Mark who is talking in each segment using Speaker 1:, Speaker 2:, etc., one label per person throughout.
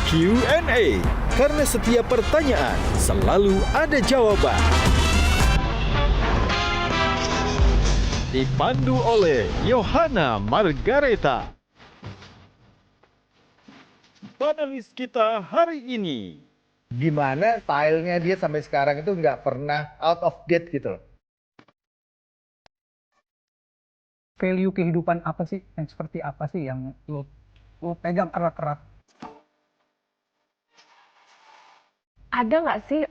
Speaker 1: Q&A, karena setiap pertanyaan selalu ada jawaban. Dipandu oleh Yohana Margareta. Panelis kita hari ini.
Speaker 2: Gimana stylenya dia sampai sekarang itu nggak pernah out of date gitu loh.
Speaker 3: Value kehidupan apa sih, yang seperti apa sih yang lo pegang erat-erat?
Speaker 4: Ada nggak sih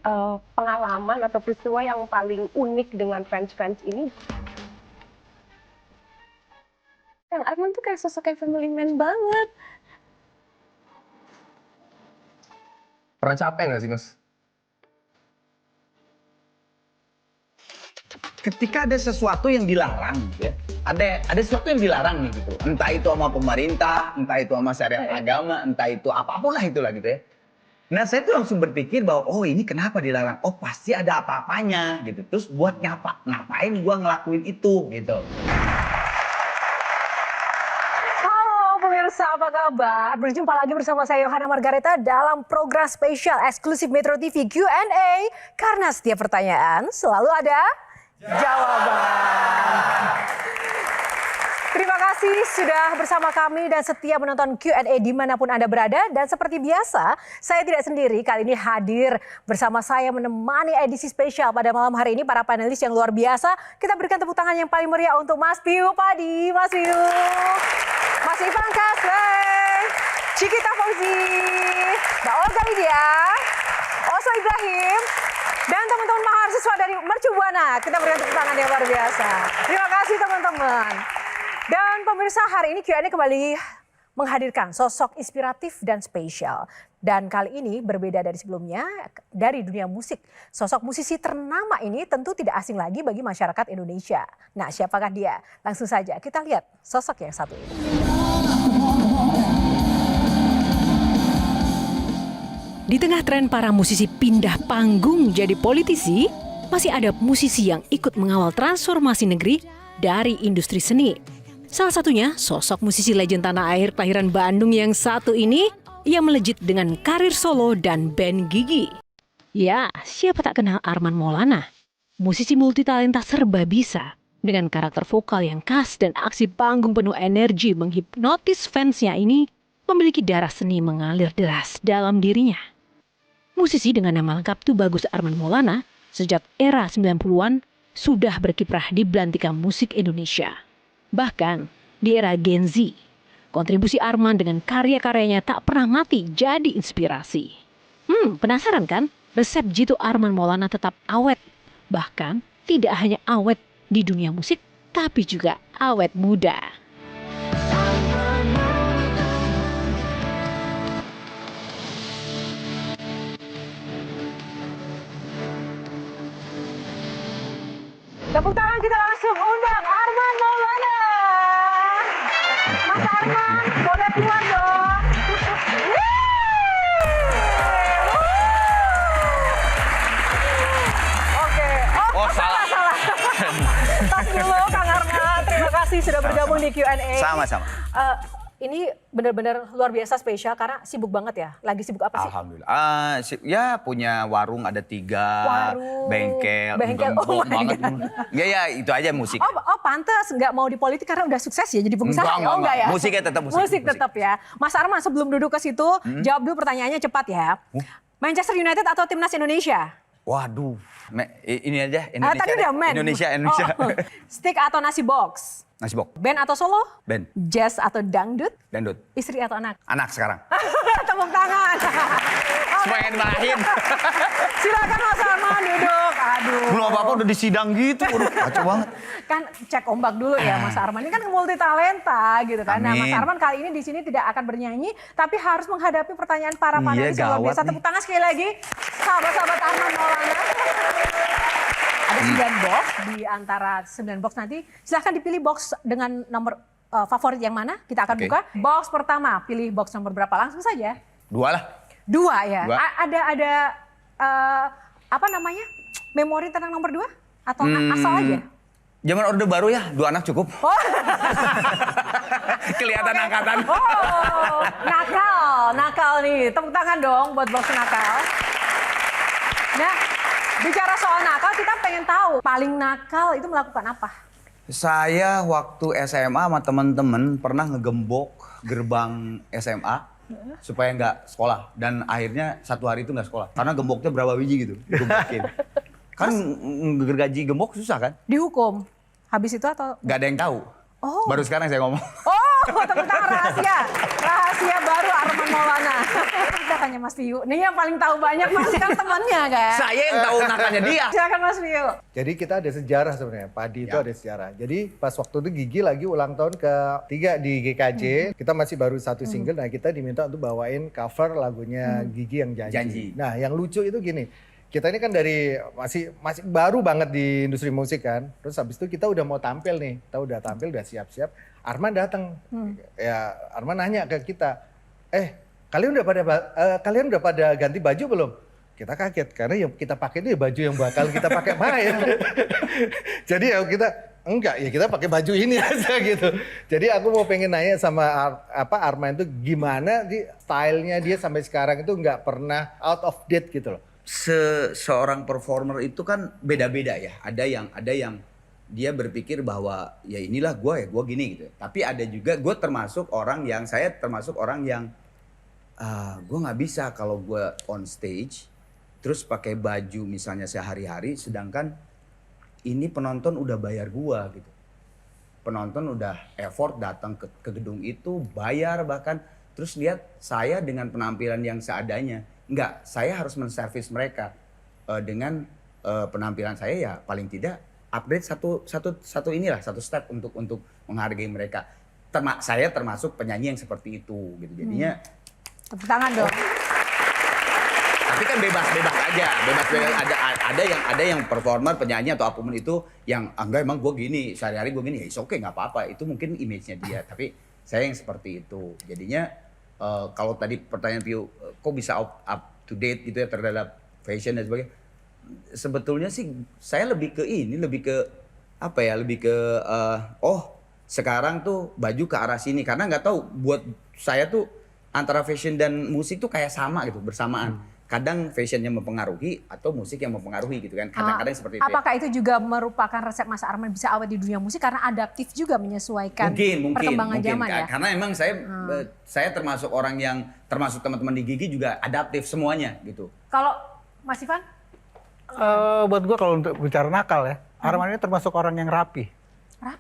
Speaker 4: pengalaman atau peristiwa yang paling unik dengan fans-fans ini? Yang Arman tuh kayak sosok kayak family man banget.
Speaker 5: Pernah capek nggak sih, Mas?
Speaker 6: Ketika ada sesuatu yang dilarang, ya, ada sesuatu yang dilarang nih gitu. Entah itu sama pemerintah, entah itu sama syariat agama, entah itu apapun lah itulah gitu ya. Nah saya tuh langsung berpikir bahwa oh ini kenapa dilarang? Oh pasti ada apa-apanya gitu. Terus buat ngapain gua ngelakuin itu gitu.
Speaker 7: Halo pemirsa, apa kabar? Berjumpa lagi bersama saya Yohana Margareta dalam program spesial eksklusif Metro TV Q&A. Karena setiap pertanyaan selalu ada jawaban. Terima kasih sudah bersama kami dan setia menonton Q&A dimanapun Anda berada. Dan seperti biasa, saya tidak sendiri. Kali ini hadir bersama saya menemani edisi spesial pada malam hari ini para panelis yang luar biasa. Kita berikan tepuk tangan yang paling meriah untuk Mas Piyu Padi, Mas Piyu, Mas Ivan Kaswe, Cikita Fauzi, Mbak Olga Lydia, Oso Ibrahim, dan teman-teman mahasiswa dari Mercu Buana. Kita berikan tepuk tangan yang luar biasa. Terima kasih teman-teman. Dan pemirsa, hari ini Q&A kembali menghadirkan sosok inspiratif dan spesial. Dan kali ini berbeda dari sebelumnya, dari dunia musik. Sosok musisi ternama ini tentu tidak asing lagi bagi masyarakat Indonesia. Nah, siapakah dia? Langsung saja kita lihat sosok yang satu ini.
Speaker 8: Di tengah tren para musisi pindah panggung jadi politisi, masih ada musisi yang ikut mengawal transformasi negeri dari industri seni. Salah satunya sosok musisi legend tanah air kelahiran Bandung yang satu ini yang melejit dengan karir solo dan band Gigi. Ya, siapa tak kenal Arman Maulana? Musisi multitalenta serba bisa dengan karakter vokal yang khas dan aksi panggung penuh energi menghipnotis fansnya ini memiliki darah seni mengalir deras dalam dirinya. Musisi dengan nama lengkap Tubagus Arman Maulana sejak era 90-an sudah berkiprah di belantika musik Indonesia. Bahkan di era Gen Z, kontribusi Arman dengan karya-karyanya tak pernah mati jadi inspirasi. Penasaran kan? Resep jitu Arman Maulana tetap awet. Bahkan tidak hanya awet di dunia musik, tapi juga awet muda.
Speaker 7: Tepuk tangan kita langsung undang Arman Maulana. Mas Arman, boleh keluar dong. Oke. Oh salah. Tas dulu Kang Arman. Terima kasih sudah bergabung di Q&A.
Speaker 6: Sama-sama.
Speaker 7: Ini benar-benar luar biasa spesial karena sibuk banget ya. Lagi sibuk apa sih?
Speaker 6: Alhamdulillah. Ya punya warung ada 3,
Speaker 7: Warung,
Speaker 6: bengkel
Speaker 7: oh my
Speaker 6: banget.
Speaker 7: God.
Speaker 6: Ya itu aja musik.
Speaker 7: Oh pantas nggak mau di politik karena udah sukses ya jadi pengusaha. Enggak ya?
Speaker 6: Musiknya tetap musik.
Speaker 7: Musik tetap ya. Mas Arman sebelum duduk ke situ jawab dulu pertanyaannya cepat ya. Manchester United atau timnas Indonesia?
Speaker 6: Waduh, ini aja
Speaker 7: Tadi udah men.
Speaker 6: Indonesia.
Speaker 7: Oh. Stick atau nasi box?
Speaker 6: Nasi box.
Speaker 7: Band atau solo?
Speaker 6: Band.
Speaker 7: Jazz atau dangdut?
Speaker 6: Dangdut.
Speaker 7: Istri atau anak?
Speaker 6: Anak sekarang.
Speaker 7: Tepuk tangan.
Speaker 6: Semua yang dimarahin.
Speaker 7: Silakan Mas Arman duduk. Aduh.
Speaker 6: Belum apa-apa udah di sidang gitu. Waduh, kacau banget.
Speaker 7: Kan cek ombak dulu ya Mas Arman. Ini kan multi talenta gitu kan. Nah Mas Arman kali ini di sini tidak akan bernyanyi. Tapi harus menghadapi pertanyaan para panelis yang luar biasa. Tepuk tangan sekali lagi. Sahabat-sahabat Arman Maulana. Ada 9 box, di antara 9 box nanti silahkan dipilih box dengan nomor favorit yang mana, kita akan buka. Box pertama, pilih box nomor berapa, langsung saja.
Speaker 6: 2 lah.
Speaker 7: 2 ya?
Speaker 6: 2.
Speaker 7: Ada apa namanya, memori tentang nomor 2? Atau asal aja?
Speaker 6: Zaman Orde Baru ya, 2 anak cukup.
Speaker 7: Oh.
Speaker 6: Kelihatan angkatan.
Speaker 7: Oh, nakal nih. Tepuk tangan dong buat Box nakal. Nah, bicara soal nakal, kita pengen tahu paling nakal itu melakukan apa?
Speaker 6: Saya waktu SMA sama teman-teman pernah ngegembok gerbang SMA supaya nggak sekolah. Dan akhirnya 1 hari itu nggak sekolah. Karena gemboknya berapa biji gitu, gembokin. Kan gergaji gembok susah kan?
Speaker 7: Dihukum. Habis itu atau?
Speaker 6: Nggak ada yang tahu.
Speaker 7: Oh.
Speaker 6: Baru sekarang saya ngomong.
Speaker 7: Oh, tepuk tangan rahasia. Rahasia baru Arman Maulana. Kita tanya Mas Viu. Nih yang paling tahu banyak Mas kan temannya kan?
Speaker 6: Saya yang tahu nakalnya dia.
Speaker 7: Silakan Mas Viu.
Speaker 2: Jadi kita ada sejarah sebenarnya. Padi itu ada sejarah. Jadi pas waktu itu Gigi lagi ulang tahun ke-3 di GKJ. Kita masih baru 1 single. Nah kita diminta untuk bawain cover lagunya Gigi yang Janji. Nah yang lucu itu gini. Kita ini kan dari masih baru banget di industri musik kan. Terus habis itu kita udah mau tampil nih. Kita udah tampil, udah siap-siap. Arman datang. Ya Arman nanya ke kita, kalian udah pada ganti baju belum? Kita kaget karena yang kita pakai itu baju yang bakal kita pakai main. Jadi ya kita enggak, ya kita pakai baju ini aja gitu. Jadi aku mau pengen nanya sama Arman itu gimana stylenya dia sampai sekarang itu nggak pernah out of date gitu loh.
Speaker 6: Seorang performer itu kan beda-beda ya. Ada yang dia berpikir bahwa ya inilah gue gini gitu. Tapi ada juga saya termasuk orang yang gue nggak bisa kalau gue on stage terus pakai baju misalnya sehari-hari, sedangkan ini penonton udah bayar gue gitu. Penonton udah effort datang ke gedung itu, bayar bahkan, terus lihat saya dengan penampilan yang seadanya. Enggak, saya harus menservis mereka dengan penampilan saya ya paling tidak upgrade satu step untuk menghargai mereka. Saya termasuk penyanyi yang seperti itu gitu. Jadinya
Speaker 7: tepuk tangan dong.
Speaker 6: Tapi kan bebas aja. Ada yang performer, penyanyi atau apapun itu yang enggak emang gue gini, sehari-hari gue gini, ya oke nggak apa-apa. Itu mungkin image-nya dia. Tapi saya yang seperti itu. Jadinya kalau tadi pertanyaan Piu, kok bisa up to date gitu ya terhadap fashion dan sebagainya. Sebetulnya sih saya lebih ke sekarang tuh baju ke arah sini. Karena nggak tahu, buat saya tuh antara fashion dan musik tuh kayak sama gitu, bersamaan. Kadang fashionnya mempengaruhi atau musik yang mempengaruhi gitu kan. Kadang-kadang seperti itu.
Speaker 7: Apakah itu juga merupakan resep Mas Arman bisa awet di dunia musik karena adaptif juga menyesuaikan perkembangan zaman ya?
Speaker 6: Karena emang saya termasuk orang yang, termasuk teman-teman di Gigi juga adaptif semuanya gitu.
Speaker 7: Kalau Mas Ivan?
Speaker 3: Buat gue kalau untuk bicara nakal ya, Arman ini termasuk orang yang rapi.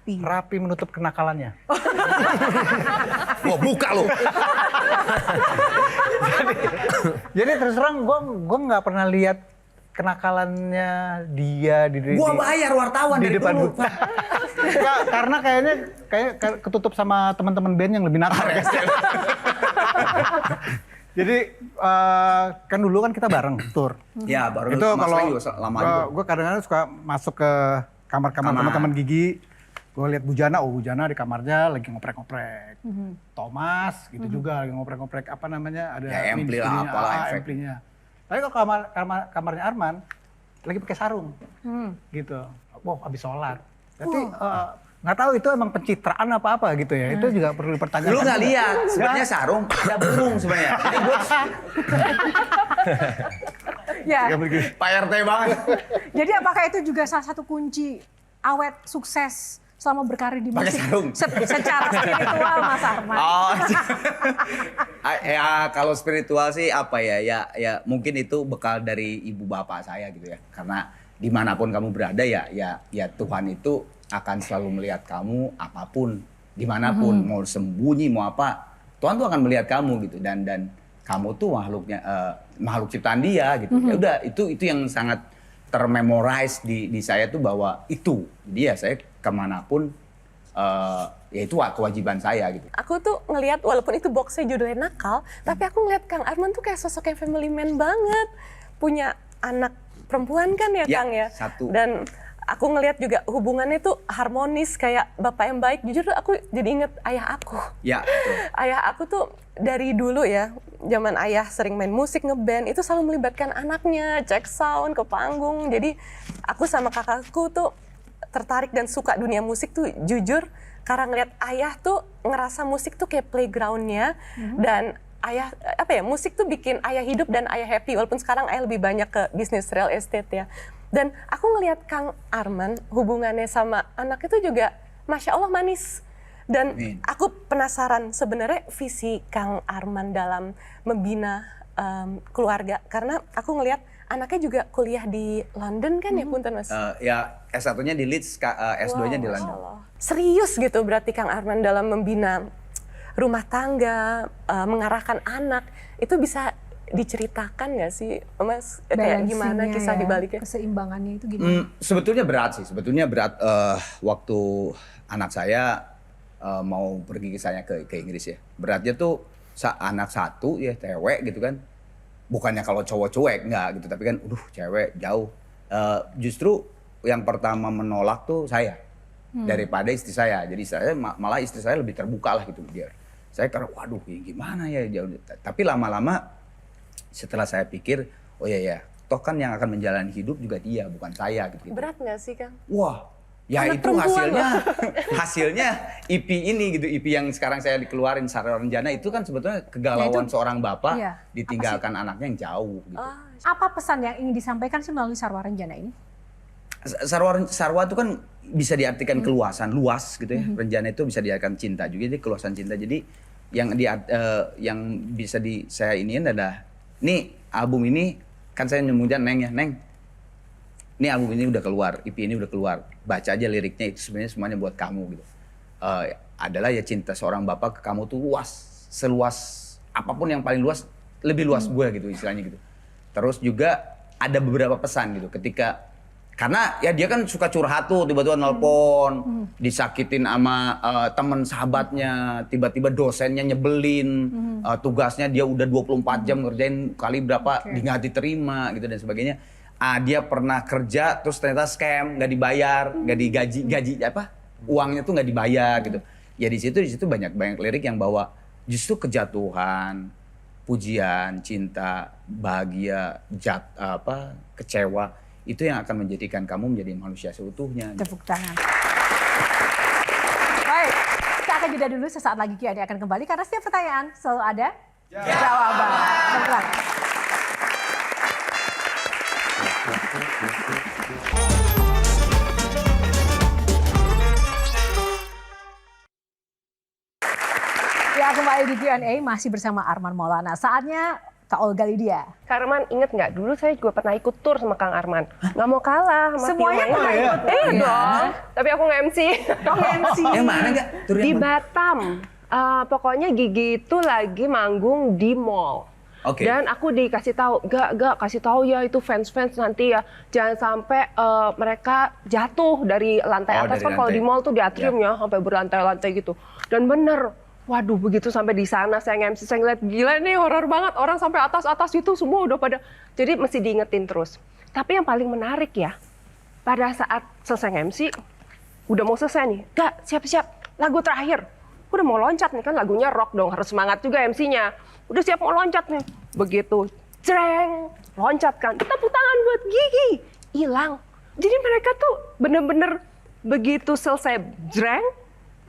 Speaker 3: Rapi menutup kenakalannya.
Speaker 6: Wah, buka loh.
Speaker 3: Jadi terus terang gue nggak pernah lihat kenakalannya dia
Speaker 6: Gua bayar wartawan
Speaker 3: di
Speaker 6: dari
Speaker 3: depan
Speaker 6: dulu.
Speaker 3: Karena kayak ketutup sama teman-teman band yang lebih nakal. Jadi kan dulu kan kita bareng tour.
Speaker 6: Ya baru
Speaker 3: itu kalau
Speaker 6: lama juga.
Speaker 3: Gue kadang-kadang suka masuk ke kamar-kamar teman-teman Gigi. Gue lihat Bujana di kamarnya lagi ngoprek-ngoprek. Thomas gitu juga lagi ngoprek-ngoprek apa namanya, ada
Speaker 6: ya, ampli lah, apalah
Speaker 3: amplinya. Tapi kalau kamarnya Arman lagi pakai sarung. Gitu. Wow, habis sholat. Berarti nggak tahu itu emang pencitraan apa gitu ya. Itu juga perlu dipertanyakan.
Speaker 6: Lu nggak lihat sebenarnya sarung ada burung sebenarnya. Jadi gue
Speaker 7: Ya.
Speaker 6: Pak RT banget.
Speaker 7: Jadi apakah itu juga salah satu kunci awet sukses selama berkarir di musik secara spiritual Mas Arman?
Speaker 6: Ya kalau spiritual sih apa ya mungkin itu bekal dari ibu bapak saya gitu ya. Karena dimanapun kamu berada ya Tuhan itu akan selalu melihat kamu apapun, dimanapun, mau sembunyi mau apa, Tuhan tuh akan melihat kamu gitu, dan kamu tuh makhluk ciptaan Dia gitu. Ya udah itu yang sangat termemorize di saya tuh bahwa itu dia, saya kemanapun ya itu kewajiban saya gitu.
Speaker 4: Aku tuh ngelihat walaupun itu boxnya judulnya nakal, tapi aku ngeliat Kang Arman tuh kayak sosok yang family man banget, punya anak perempuan kan ya Kang ya.
Speaker 6: Satu.
Speaker 4: Dan aku ngelihat juga hubungannya tuh harmonis kayak bapak yang baik. Jujur aku jadi inget ayah aku.
Speaker 6: Ya. Betul.
Speaker 4: Ayah aku tuh dari dulu ya, zaman ayah sering main musik, ngeband, itu selalu melibatkan anaknya, cek sound ke panggung. Jadi aku sama kakakku tuh tertarik dan suka dunia musik tuh jujur karena ngeliat ayah tuh ngerasa musik tuh kayak playgroundnya dan ayah musik tuh bikin ayah hidup dan ayah happy walaupun sekarang ayah lebih banyak ke bisnis real estate ya. Dan aku ngeliat Kang Arman hubungannya sama anak itu juga Masya Allah manis. Dan aku penasaran sebenarnya visi Kang Arman dalam membina keluarga karena aku ngeliat anaknya juga kuliah di London kan ya punten Mas?
Speaker 6: Ya S1-nya di Leeds, S2-nya di London.
Speaker 4: Allah. Serius gitu berarti Kang Arman dalam membina rumah tangga, mengarahkan anak, itu bisa diceritakan nggak sih Mas? Kayak gimana kisah di baliknya?
Speaker 7: Keseimbangannya itu gimana?
Speaker 6: Sebetulnya berat sih, waktu anak saya mau pergi ke Inggris ya. Beratnya tuh anak satu ya cewek gitu kan. Bukannya kalau cowok cuek enggak gitu, tapi kan cewek jauh. Justru yang pertama menolak tuh saya daripada istri saya. Jadi malah istri saya lebih terbuka lah gitu dia. Saya karena waduh gimana ya jauh. Tapi lama-lama setelah saya pikir, oh ya toh kan yang akan menjalani hidup juga dia bukan saya gitu.
Speaker 4: Berat nggak sih Kang?
Speaker 6: Wah. Ya
Speaker 4: anak
Speaker 6: itu hasilnya IP ini gitu, IP yang sekarang saya dikeluarin Sarwa Renjana itu kan sebetulnya kegalauan seorang bapak ditinggalkan anaknya yang jauh gitu.
Speaker 7: Apa pesan yang ingin disampaikan sih melalui Sarwa Renjana ini?
Speaker 6: Sarwa itu kan bisa diartikan keluasan, luas gitu ya. Renjana itu bisa diartikan cinta juga, jadi keluasan cinta. Jadi yang bisa saya iniin adalah nih album ini kan saya nyambungnya Neng ya, Neng. Ini album ini udah keluar, EP ini udah keluar. Baca aja liriknya, itu sebenarnya semuanya buat kamu gitu. Adalah ya cinta seorang bapak ke kamu tuh luas, seluas apapun yang paling luas, lebih luas gue gitu istilahnya gitu. Terus juga ada beberapa pesan gitu karena ya dia kan suka curhat tuh, tiba-tiba nelpon, disakitin sama teman sahabatnya, tiba-tiba dosennya nyebelin, tugasnya dia udah 24 jam ngerjain kali berapa nggak diterima gitu dan sebagainya. Dia pernah kerja terus ternyata scam, nggak dibayar, nggak digaji uangnya tuh nggak dibayar gitu. Ya di situ banyak lirik yang bawa justru kejatuhan, pujian, cinta, bahagia, kecewa itu yang akan menjadikan kamu menjadi manusia seutuhnya.
Speaker 7: Tepuk tangan. Baik, kita akan jeda dulu, sesaat lagi Q&A akan kembali karena setiap pertanyaan selalu ada jawaban. Jawaban. Ya, kembali di Q&A masih bersama Arman Maulana. Saatnya Kak Olga Lydia.
Speaker 9: Kak Arman inget nggak? Dulu saya juga pernah ikut tur sama Kang Arman. Nggak mau kalah sama
Speaker 7: Semuanya pernah ikut?
Speaker 9: dong. Tapi aku nggak MC.
Speaker 6: Yang mana nggak?
Speaker 9: Di Batam. Pokoknya Gigi itu lagi manggung di mall. Dan aku dikasih tahu, gak kasih tahu ya itu fans nanti ya jangan sampai mereka jatuh dari lantai atas kan kalau di mall tuh di atrium ya sampai berlantai-lantai gitu. Dan bener, waduh begitu sampai di sana saya nge-MC saya ngeliat gila nih horor banget orang sampai atas itu semua udah pada jadi mesti diingetin terus. Tapi yang paling menarik ya pada saat selesai nge-MC udah mau selesai nih, gak siap-siap lagu terakhir. Udah mau loncat nih kan lagunya rock dong harus semangat juga MC-nya. Udah siap mau loncat nih. Begitu, jreng, loncat kan. Tepuk tangan buat Gigi. Hilang. Jadi mereka tuh bener-bener begitu selesai jreng,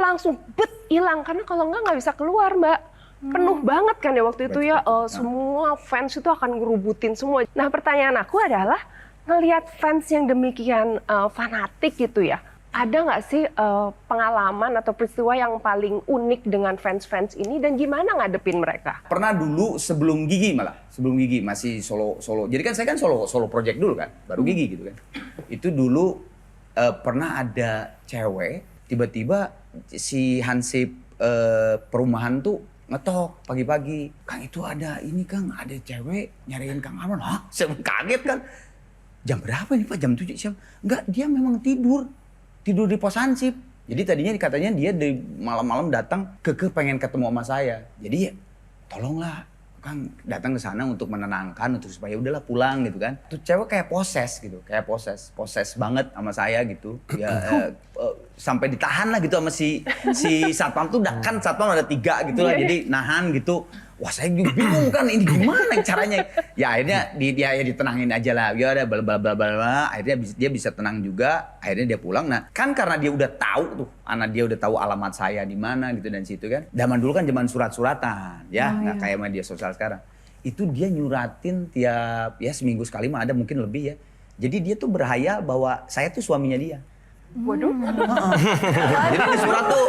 Speaker 9: langsung hilang. Karena kalau nggak bisa keluar Mbak. Penuh banget kan ya waktu itu ya. Semua fans itu akan ngerubutin semua. Nah pertanyaan aku adalah, ngelihat fans yang demikian fanatik gitu ya. Ada nggak sih pengalaman atau peristiwa yang paling unik dengan fans-fans ini dan gimana ngadepin mereka?
Speaker 6: Pernah dulu sebelum Gigi masih solo. Jadi kan saya kan solo project dulu kan, baru Gigi gitu kan. Itu dulu pernah ada cewek tiba-tiba si hansip perumahan tuh ngetok pagi-pagi. Kang itu ada ini Kang, ada cewek nyariin Kang Arman. Hah? Saya kaget kan. Jam berapa nih Pak? Jam 7 siang. Enggak, dia memang tidur di pos hansip. Jadi tadinya katanya dia di malam-malam datang pengen ketemu sama saya. Jadi ya, tolonglah Kang datang ke sana untuk menenangkan untuk supaya udahlah pulang gitu kan. Tuh cewek kayak poses gitu, poses banget sama saya gitu. Ya sampai ditahan lah gitu sama si satpam tuh, kan satpam ada 3 gitu lah, jadi nahan gitu. Wah saya juga bingung kan ini gimana caranya. Ya akhirnya dia ya ditenangin aja lah. Ya udah bla bla bla bla. Akhirnya dia bisa tenang juga. Akhirnya dia pulang. Nah kan karena dia udah tahu tuh, anak dia udah tahu alamat saya di mana gitu dan situ kan. Zaman dulu kan zaman surat-suratan ya, nggak kayak media sosial sekarang. Itu dia nyuratin tiap ya seminggu sekali mah ada, mungkin lebih ya. Jadi dia tuh berhayal bahwa saya tuh suaminya dia.
Speaker 9: Waduh.
Speaker 6: Jadi di surat tuh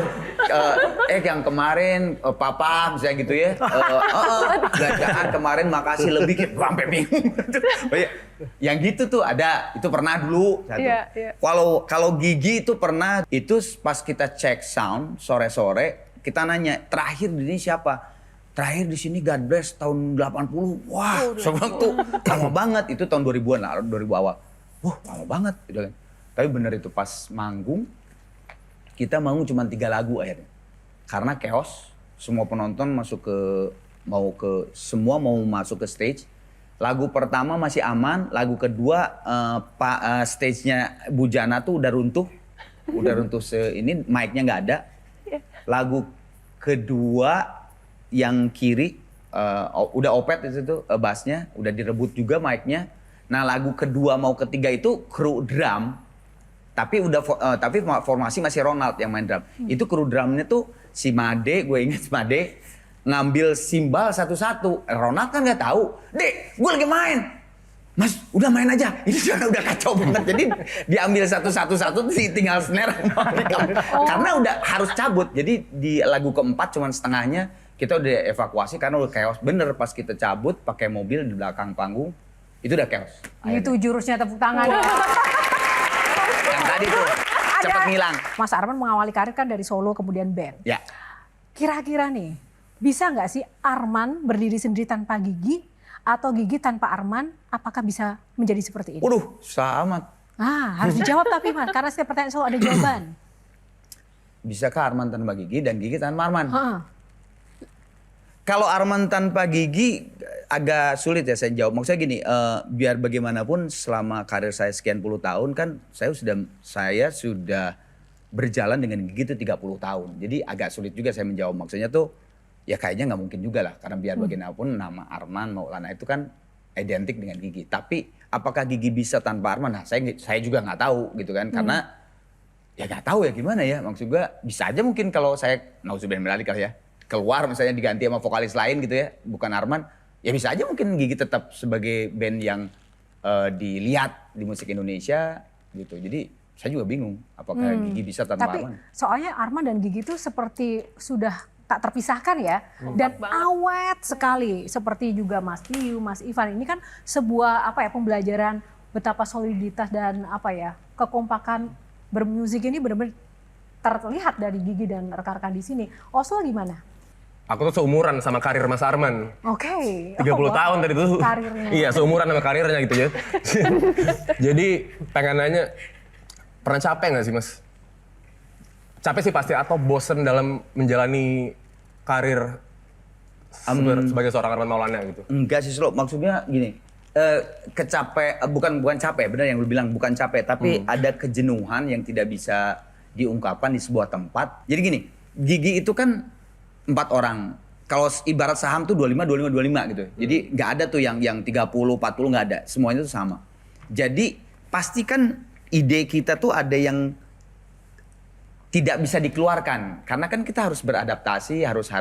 Speaker 6: yang kemarin papa misalnya gitu ya, belanjaan kemarin makasih lebih, gitu sampai bingung. Yang gitu tuh ada, itu pernah dulu satu. Kalau Gigi itu pernah, itu pas kita cek sound sore-sore kita nanya terakhir di sini siapa? Terakhir di sini God Bless tahun 80. Wah, sekarang tuh lama banget, itu tahun 2000-an lah, 2000 awal. Wah, lama banget gitu kan. Tapi bener itu pas manggung, kita manggung cuma 3 lagu akhirnya. Karena chaos, semua penonton semua mau masuk ke stage. Lagu pertama masih aman, lagu kedua stage-nya Bujana tuh udah runtuh. Udah runtuh ini mic-nya nggak ada. Lagu kedua yang kiri, udah opet itu tuh bassnya, udah direbut juga mic-nya. Nah lagu kedua mau ketiga itu kru drum. Tapi formasi masih Ronald yang main drum. Itu kru drumnya tuh si Made, gue inget si Made ngambil simbal satu-satu. Ronald kan nggak tahu. Dek, gue lagi main. Mas, udah main aja. Ini udah kacau banget. Jadi diambil satu-satu tinggal snare. Karena udah harus cabut. Jadi di lagu keempat cuman setengahnya kita udah evakuasi karena udah chaos. Bener pas kita cabut pakai mobil di belakang panggung itu udah chaos.
Speaker 7: Itu jurusnya tepuk tangan.
Speaker 6: Yang tadi tuh cepet ngilang.
Speaker 7: Mas Arman mengawali karir kan dari solo kemudian band.
Speaker 6: Ya.
Speaker 7: Kira-kira nih, bisa nggak sih Arman berdiri sendiri tanpa Gigi atau Gigi tanpa Arman? Apakah bisa menjadi seperti ini?
Speaker 6: Waduh, selamat.
Speaker 7: Harus dijawab tapi Mas, karena setiap pertanyaan selalu ada jawaban.
Speaker 6: Bisakah Arman tanpa Gigi dan Gigi tanpa Arman? Kalau Arman tanpa Gigi agak sulit ya saya jawab. Maksudnya gini, biar bagaimanapun selama karir saya sekian puluh tahun kan saya sudah berjalan dengan Gigi itu 30 tahun. Jadi agak sulit juga saya menjawab. Maksudnya tuh ya kayaknya nggak mungkin juga lah. Karena biar bagaimanapun nama Arman Maulana itu kan identik dengan Gigi. Tapi apakah Gigi bisa tanpa Arman? Nah saya juga nggak tahu gitu kan. Karena ya nggak tahu ya gimana ya. Maksud gue bisa aja mungkin kalau saya, nauzubillah min dzalik ya, keluar misalnya diganti sama vokalis lain gitu ya, bukan Arman. Ya bisa aja mungkin Gigi tetap sebagai band yang dilihat di musik Indonesia gitu. Jadi saya juga bingung apakah Gigi bisa tanpa Arman.
Speaker 7: Soalnya Arman dan Gigi itu seperti sudah tak terpisahkan ya. Dan awet sekali. Seperti juga Mas Tiu, Mas Ivan. Ini kan sebuah pembelajaran betapa soliditas dan kekompakan bermusik ini benar-benar terlihat dari Gigi dan rekan-rekan di sini. Oslo gimana?
Speaker 5: Aku tuh seumuran sama karir Mas Arman.
Speaker 7: Oke.
Speaker 5: 30 tahun tadi tuh.
Speaker 7: Karirnya.
Speaker 5: Iya, seumuran sama karirnya gitu ya. Jadi pengen nanya, pernah capek nggak sih Mas? Capek sih pasti, atau bosen dalam menjalani karir sebagai seorang Arman Maulana gitu?
Speaker 6: Enggak sih Slow, maksudnya gini, bukan capek, benar yang lu bilang bukan capek, tapi ada kejenuhan yang tidak bisa diungkapkan di sebuah tempat. Jadi gini, Gigi itu kan 4 orang. Kalau ibarat saham tuh 25 gitu. Jadi nggak ada tuh yang 30, 40 nggak ada. Semuanya tuh sama. Jadi pasti kan ide kita tuh ada yang tidak bisa dikeluarkan. Karena kan kita harus beradaptasi, harus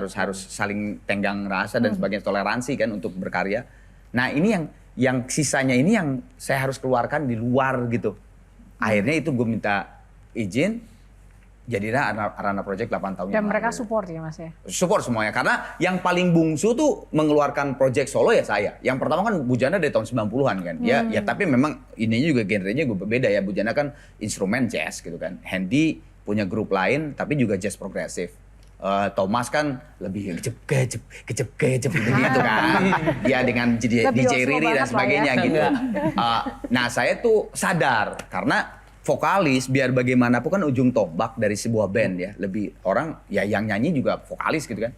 Speaker 6: saling tenggang rasa dan sebagainya, toleransi kan untuk berkarya. Nah, ini yang sisanya ini yang saya harus keluarkan di luar gitu. Akhirnya itu gue minta izin. Jadilah Arana Project 8 tahun
Speaker 7: dan
Speaker 6: yang
Speaker 7: mereka
Speaker 6: lalu.
Speaker 7: support ya Mas ya?
Speaker 6: Support semuanya, karena yang paling bungsu tuh mengeluarkan project solo ya saya. Yang pertama kan Bujana dari tahun 90-an kan. Ya tapi memang ininya juga genrenya gue berbeda ya. Bujana kan instrumen jazz gitu kan. Handy punya grup lain tapi juga jazz progresif. Thomas kan lebih kecep gitu kan. Dia dengan DJ Riri dan sebagainya gitu. Nah saya tuh sadar karena vokalis biar bagaimanapun kan ujung tombak dari sebuah band ya. Lebih orang ya yang nyanyi juga vokalis gitu kan.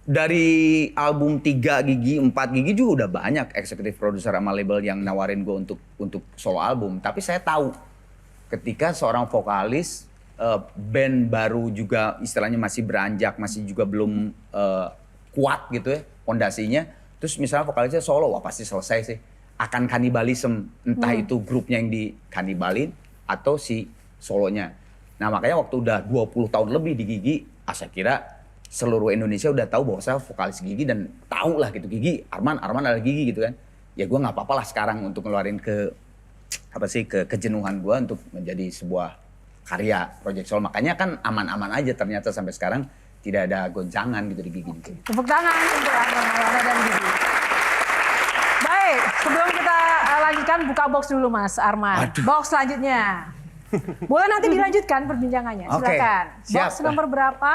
Speaker 6: Dari album 3 Gigi, 4 Gigi juga udah banyak eksekutif produser sama label yang nawarin gue untuk solo album. Tapi saya tahu ketika seorang vokalis band baru juga istilahnya masih beranjak, masih juga belum kuat gitu ya pondasinya. Terus misalnya vokalisnya solo, wah pasti selesai sih. Akan kanibalisme, entah itu grupnya yang dikanibalin atau si solonya. Nah makanya waktu udah 20 tahun lebih di Gigi, saya kira seluruh Indonesia udah tahu bahwa saya vokalis Gigi dan tahu lah gitu Gigi, Arman adalah Gigi gitu kan. Ya gue nggak apa-apa lah sekarang untuk ngeluarin kejenuhan gue untuk menjadi sebuah karya Project Soul. Makanya kan aman-aman aja ternyata sampai sekarang tidak ada goncangan gitu di Gigi.
Speaker 7: Tepuk tangan untuk Arman Maulana dan Gigi. Baik, sebelum kita lanjutkan buka box dulu Mas Arman.
Speaker 6: Aduh.
Speaker 7: Box selanjutnya. Boleh nanti dilanjutkan perbincangannya.
Speaker 6: Oke,
Speaker 7: Silakan.
Speaker 6: siap.
Speaker 7: Box nomor berapa?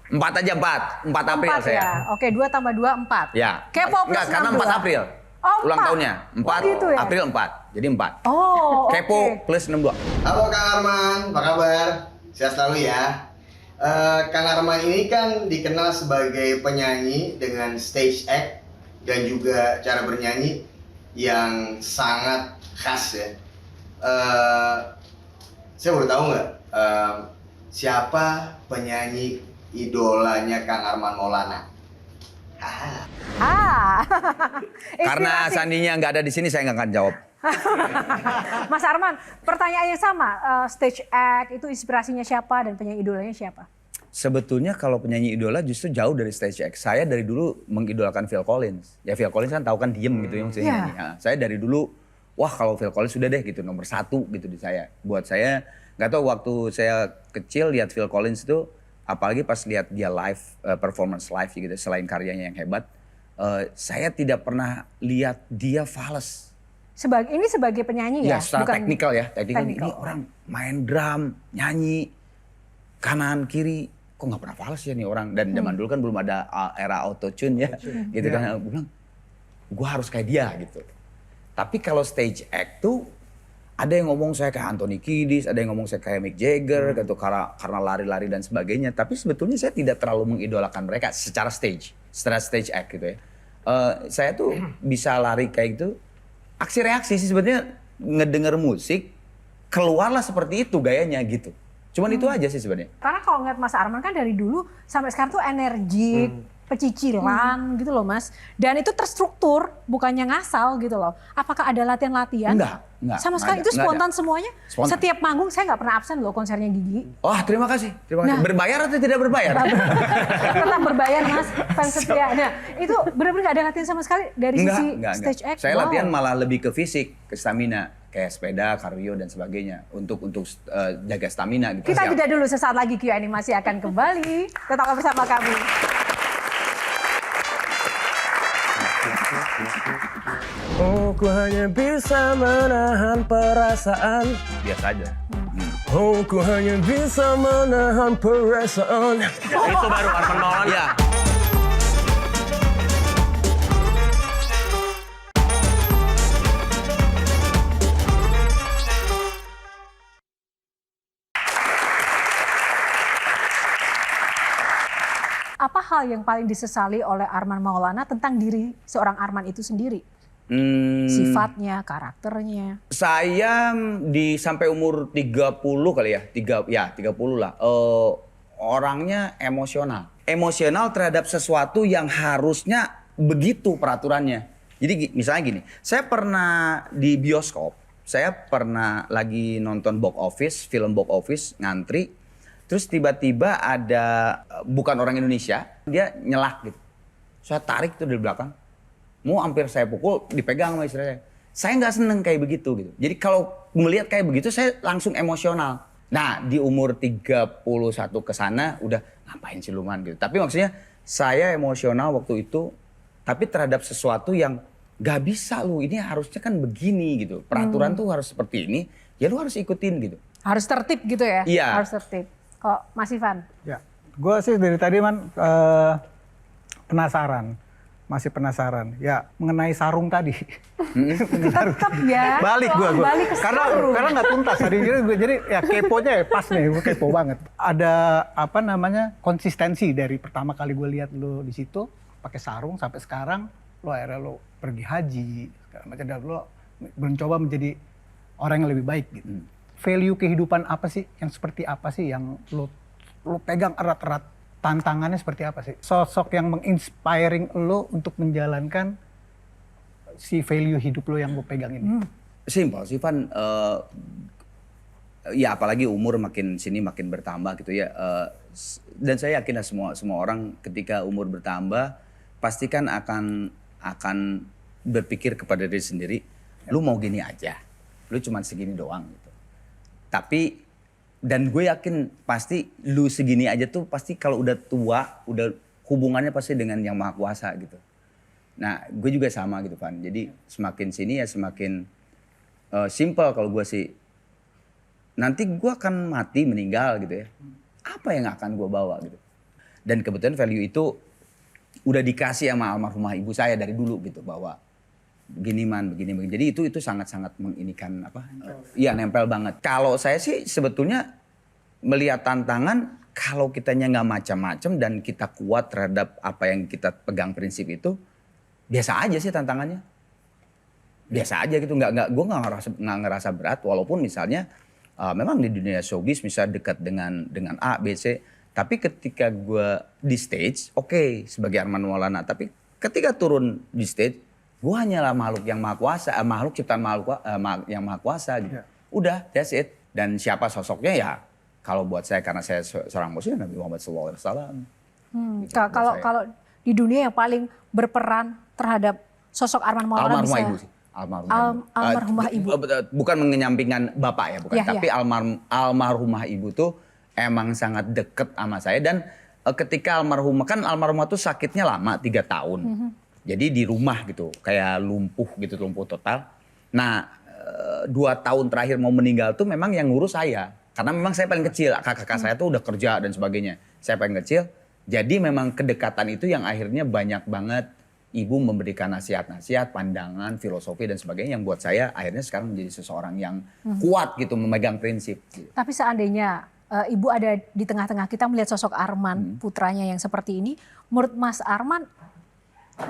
Speaker 6: 4 aja 4 April
Speaker 7: 4
Speaker 6: saya.
Speaker 7: ya. Oke, 2 tambah 2 4.
Speaker 6: Ya.
Speaker 7: Kepo plus
Speaker 6: Enggak, karena
Speaker 7: 62.
Speaker 6: 4 April.
Speaker 7: Oh,
Speaker 6: Ulang
Speaker 7: 4.
Speaker 6: tahunnya. 4
Speaker 7: gitu ya?
Speaker 6: April 4. Jadi 4.
Speaker 7: Oh,
Speaker 6: Kepo
Speaker 7: oke.
Speaker 6: plus 62.
Speaker 10: Halo Kang Arman, apa kabar? Sehat selalu ya. Kang Arman ini kan dikenal sebagai penyanyi dengan stage act dan juga cara bernyanyi yang sangat khas ya. Saya baru tahu nggak siapa penyanyi idolanya Kang Arman Maulana?
Speaker 6: Karena
Speaker 7: Inspirasi.
Speaker 6: sandinya nggak ada di sini, saya nggak akan jawab.
Speaker 7: Mas Arman, pertanyaan yang sama. Stage act itu inspirasinya siapa dan penyanyi idolanya siapa?
Speaker 6: Sebetulnya kalau penyanyi idola justru jauh dari stage act. Saya dari dulu mengidolakan Phil Collins. Ya Phil Collins kan tahu kan diem gitu yang
Speaker 7: Iya.
Speaker 6: nyanyi. Nah, saya dari dulu, wah kalau Phil Collins sudah deh gitu nomor 1 gitu di saya. Buat saya, nggak tahu waktu saya kecil lihat Phil Collins itu, apalagi pas lihat dia live, performance live gitu, selain karyanya yang hebat, saya tidak pernah lihat dia fales.
Speaker 7: Ini sebagai penyanyi ya?
Speaker 6: Ya, secara teknikal ya. Teknikal. Ini
Speaker 7: Technical.
Speaker 6: orang main drum, nyanyi, kanan, kiri. Kok nggak pernah fales ya nih orang. Dan zaman dulu kan belum ada era auto-tune ya. Gitu kan. Gue bilang, gue harus kayak dia gitu. Tapi kalau stage act tuh, ada yang ngomong saya kayak Anthony Kiedis, ada yang ngomong saya kayak Mick Jagger, gitu, karena lari-lari dan sebagainya. Tapi sebetulnya saya tidak terlalu mengidolakan mereka secara stage act gitu ya. Saya tuh bisa lari kayak gitu, aksi reaksi sih sebetulnya ngedenger musik, keluarlah seperti itu gayanya gitu. Cuman itu aja sih sebenarnya.
Speaker 7: Karena kalau ngeliat Mas Arman kan dari dulu sampai sekarang tuh energik, pecicilan gitu loh Mas. Dan itu terstruktur, bukannya ngasal gitu loh. Apakah ada latihan-latihan?
Speaker 6: Enggak.
Speaker 7: Sama sekali
Speaker 6: Nggak
Speaker 7: itu
Speaker 6: ada,
Speaker 7: spontan semuanya?
Speaker 6: Spontan.
Speaker 7: Setiap manggung saya nggak pernah absen loh konsernya Gigi.
Speaker 6: Wah terima kasih.
Speaker 7: Nah.
Speaker 6: Berbayar atau tidak berbayar?
Speaker 7: Tetap berbayar Mas, fans setia. Nah itu benar-benar nggak ada latihan sama sekali dari sisi stage act?
Speaker 6: Saya latihan malah lebih ke fisik, ke stamina. Kayak sepeda, kardio dan sebagainya. Untuk jaga stamina gitu.
Speaker 7: Kita jeda dulu, sesaat lagi Q&A masih akan kembali. Tetaplah bersama kami.
Speaker 5: Aku hanya bisa menahan perasaan.
Speaker 6: Biasa aja.
Speaker 5: Aku hanya bisa menahan perasaan. Itu baru Arman Maulana.
Speaker 6: Iya.
Speaker 7: Apa hal yang paling disesali oleh Arman Maulana tentang diri seorang Arman itu sendiri? Sifatnya, karakternya.
Speaker 6: Saya sampai umur 30 kali ya, 30 lah. Orangnya emosional. Emosional terhadap sesuatu yang harusnya begitu peraturannya. Jadi misalnya gini, saya pernah di bioskop, saya pernah lagi nonton box office, film box office, ngantri. Terus tiba-tiba ada bukan orang Indonesia, dia nyelak gitu. Saya tarik tuh dari belakang. Mau hampir saya pukul, dipegang sama istri saya. Saya nggak seneng kayak begitu gitu. Jadi kalau melihat kayak begitu saya langsung emosional. Nah di umur 31 ke sana udah ngapain siluman gitu. Tapi maksudnya saya emosional waktu itu. Tapi terhadap sesuatu yang gak bisa lu, ini harusnya kan begini gitu. Peraturan tuh harus seperti ini, ya lu harus ikutin gitu.
Speaker 7: Harus tertib gitu ya?
Speaker 6: Iya.
Speaker 7: Harus tertib. Kok Mas Ivan?
Speaker 3: Ya, gue sih dari tadi penasaran, masih penasaran. Ya mengenai sarung tadi.
Speaker 7: Tetap ya.
Speaker 3: Balik gue.
Speaker 7: Balik ke sarung.
Speaker 3: Karena nggak tuntas tadi. Jadi ya keponya ya pas nih, gue kepo banget. Ada konsistensi dari pertama kali gue lihat lo di situ pakai sarung sampai sekarang lo akhirnya lo pergi haji, segala macam, dan lo mencoba menjadi orang yang lebih baik gitu. value kehidupan apa sih, yang seperti apa sih yang lo pegang erat-erat, tantangannya seperti apa sih? Sosok yang menginspiring lo untuk menjalankan si value hidup lo yang lo pegang ini.
Speaker 6: Simpel sih Van, ya apalagi umur makin sini makin bertambah gitu ya. Dan saya yakin lah semua orang ketika umur bertambah pasti kan akan berpikir kepada diri sendiri, lu mau gini aja, lu cuma segini doang gitu. Tapi dan gue yakin pasti lu segini aja tuh pasti kalau udah tua, udah hubungannya pasti dengan yang Maha Kuasa gitu. Nah gue juga sama gitu Van. Jadi semakin sini ya semakin simple kalau gue sih. Nanti gue akan mati meninggal gitu ya. Apa yang akan gue bawa gitu. Dan kebetulan value itu udah dikasih sama almarhumah ibu saya dari dulu gitu bahwa begini. Jadi itu sangat-sangat menginikan iya nempel banget. Kalau saya sih sebetulnya melihat tantangan kalau kitanya nggak macam-macam dan kita kuat terhadap apa yang kita pegang prinsip itu biasa aja sih tantangannya. Biasa aja gitu, gue nggak ngerasa berat walaupun misalnya memang di dunia showbiz misalnya dekat dengan A, B, C. Tapi ketika gue di stage, oke, sebagai Arman Maulana. Tapi ketika turun di stage, gue hanyalah makhluk yang maha kuasa, makhluk ciptaan yang maha kuasa gitu. Udah, that's it. Dan siapa sosoknya ya, kalau buat saya karena saya seorang muslim Nabi Muhammad SAW. Gitu,
Speaker 7: kalau di dunia yang paling berperan terhadap sosok Arman Maulana
Speaker 6: almarhumah
Speaker 7: bisa...
Speaker 6: ibu sih.
Speaker 7: Almarhumah ibu.
Speaker 6: Bukan menyampingkan bapak ya, bukan. Tapi almarhumah ibu tuh emang sangat deket sama saya. Dan ketika almarhumah tuh sakitnya lama 3 tahun. Jadi di rumah gitu, kayak lumpuh total. Nah 2 tahun terakhir mau meninggal tuh memang yang ngurus saya. Karena memang saya paling kecil, kakak saya tuh udah kerja dan sebagainya. Saya paling kecil, jadi memang kedekatan itu yang akhirnya banyak banget ibu memberikan nasihat-nasihat, pandangan, filosofi dan sebagainya yang buat saya akhirnya sekarang menjadi seseorang yang kuat gitu memegang prinsip. Gitu.
Speaker 7: Tapi seandainya ibu ada di tengah-tengah kita melihat sosok Arman putranya yang seperti ini, menurut Mas Arman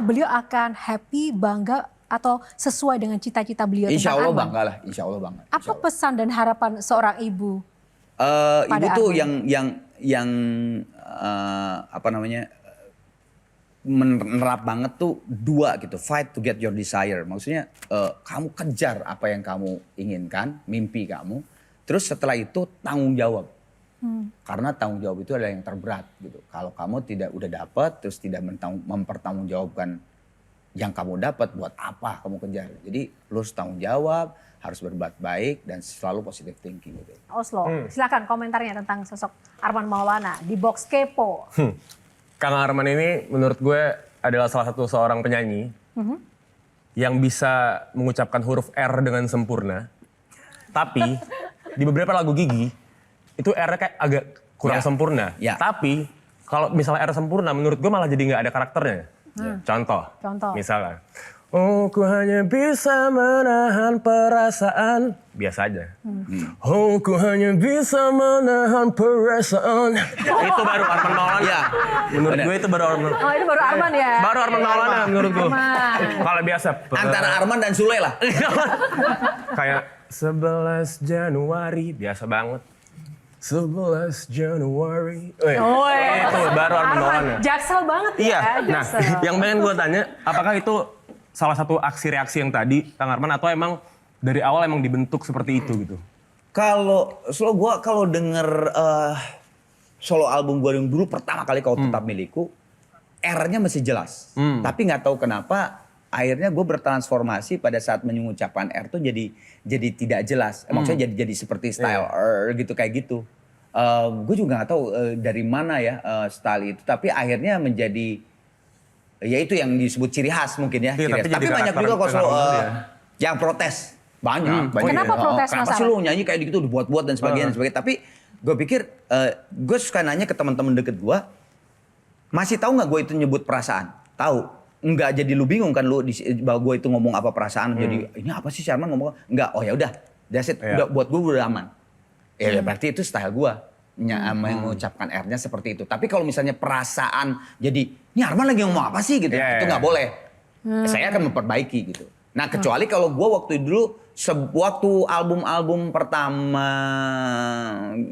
Speaker 7: beliau akan happy, bangga atau sesuai dengan cita-cita beliau
Speaker 6: Insya
Speaker 7: tentang
Speaker 6: Allah
Speaker 7: Arman?
Speaker 6: bangga lah, Insya Allah bangga.
Speaker 7: Apa pesan dan harapan seorang ibu?
Speaker 6: Ibu tuh
Speaker 7: Arman?
Speaker 6: yang menerap banget tuh 2 gitu, fight to get your desire. Maksudnya kamu kejar apa yang kamu inginkan, mimpi kamu. Terus setelah itu tanggung jawab. Karena tanggung jawab itu adalah yang terberat gitu. Kalau kamu tidak udah dapat terus tidak mempertanggungjawabkan yang kamu dapat, buat apa kamu kejar? Jadi lu harus tanggung jawab, harus berbuat baik dan selalu positive thinking gitu.
Speaker 7: Oslo, silakan komentarnya tentang sosok Arman Maulana di Box Kepo.
Speaker 5: Kang Arman ini menurut gue adalah salah satu seorang penyanyi yang bisa mengucapkan huruf R dengan sempurna. Tapi di beberapa lagu Gigi itu R-nya kayak agak kurang sempurna. Tapi kalau misalnya R sempurna menurut gue malah jadi nggak ada karakternya. Contoh. Misalnya. Oh, ku hanya bisa menahan perasaan. Biasa aja. Oh, ku hanya bisa menahan perasaan. Itu baru Arman Maulana. Ya. Menurut gue itu baru Arman.
Speaker 7: Oh, itu baru Arman ya?
Speaker 5: Baru Arman Maulana menurut gue. Kalau biasa.
Speaker 6: Antara Arman dan Sule lah.
Speaker 5: Kayak 11 Januari. Biasa banget. 11 Januari. Itu baru Arman Maulana.
Speaker 7: Jaksel banget ya.
Speaker 5: Iya. Nah,
Speaker 7: Jaksel.
Speaker 5: yang pengen gue tanya, apakah itu salah satu aksi reaksi yang tadi Kang Arman atau emang dari awal emang dibentuk seperti itu gitu?
Speaker 6: Kalau denger solo album gue yang dulu pertama kali Kau Tetap Milikku, R-nya masih jelas. Tapi nggak tahu kenapa akhirnya gue bertransformasi pada saat mengucapkan R tuh jadi tidak jelas. Maksudnya jadi seperti style gitu kayak gitu. Gue juga nggak tahu dari mana ya style itu, tapi akhirnya menjadi ya itu yang disebut ciri khas mungkin ya.
Speaker 5: Iya,
Speaker 6: tapi banyak juga kalau yang protes. Banyak.
Speaker 7: Kenapa protes
Speaker 6: kenapa sih lu nyanyi kayak gitu dibuat-buat dan sebagainya. Tapi gue pikir gue suka nanya ke teman-teman deket gue, masih tahu nggak gue itu nyebut perasaan? Tahu. Enggak jadi lu bingung kan lu bahwa gue itu ngomong apa perasaan jadi ini apa sih Arman ngomong? Enggak. Oh ya udah. That's it. Udah buat gue udah aman. Ya berarti itu style gue. Mengucapkan R-nya seperti itu. Tapi kalau misalnya perasaan jadi ini Arman lagi ngomong apa sih gitu. Itu nggak boleh. Saya akan memperbaiki gitu. Nah kecuali kalau gue waktu dulu waktu album-album pertama,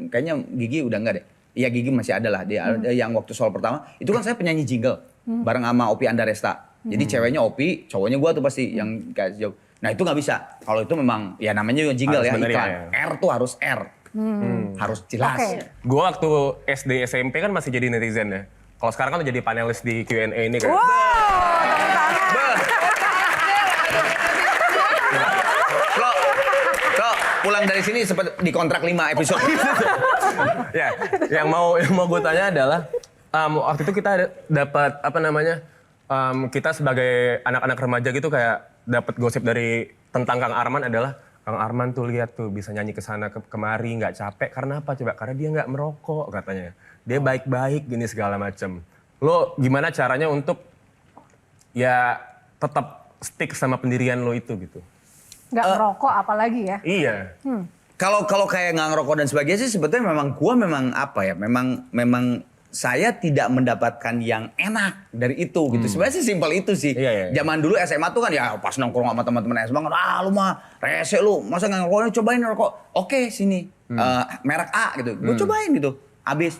Speaker 6: kayaknya Gigi udah enggak deh. Iya Gigi masih ada lah, yang waktu solo pertama, itu kan saya penyanyi jingle bareng sama Opi Andaresta. Jadi ceweknya Opi, cowoknya gua tuh pasti yang kayak jauh. Nah itu nggak bisa, kalau itu memang ya namanya juga jingle ya, iklan. R tuh harus R, harus jelas.
Speaker 5: Gue waktu SD SMP kan masih jadi netizen ya. Kalau sekarang kan udah jadi panelis di Q&A ini kan.
Speaker 6: Lo pulang dari sini sempat dikontrak 5 episode.
Speaker 5: Ya, yang mau gue tanya adalah waktu itu kita dapat apa namanya, kita sebagai anak-anak remaja gitu kayak dapat gosip dari tentang Kang Arman adalah Kang Arman tuh lihat tuh bisa nyanyi kesana kemari nggak capek karena apa coba? Karena dia nggak merokok katanya. Dia baik-baik gini segala macam. Lo gimana caranya untuk ya tetap stick sama pendirian lo itu gitu?
Speaker 7: Nggak merokok apalagi ya?
Speaker 5: Iya.
Speaker 6: Kalau kayak nggak ngerokok dan sebagainya sih sebetulnya memang apa ya? Memang saya tidak mendapatkan yang enak dari itu gitu. Sebenarnya sih simpel itu sih.
Speaker 5: Iya.
Speaker 6: Zaman dulu SMA tuh kan ya pas nongkrong sama teman-teman SMA kan, lu mah rese lu, masa nggak ngerokok, cobain ngerokok. Oke sini, merek A gitu. Gue cobain gitu. Abis,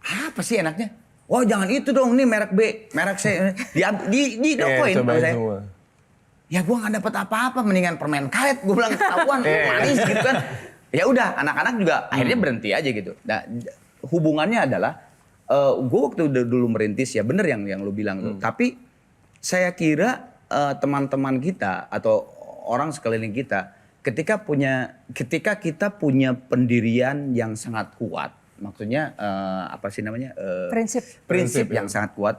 Speaker 6: apa sih enaknya? Wah jangan itu dong, nih merek B, merek C. Didokoin sama saya. Semua. Ya gue nggak dapat apa-apa, mendingan permen karet. Gue bilang ketahuan, manis gitu kan. Ya udah, anak-anak juga akhirnya berhenti aja gitu. Nah, hubungannya adalah gue waktu dulu merintis ya bener yang lu bilang tuh. Tapi saya kira teman-teman kita atau orang sekeliling kita ketika kita punya pendirian yang sangat kuat, maksudnya apa sih namanya? Prinsip yang sangat kuat.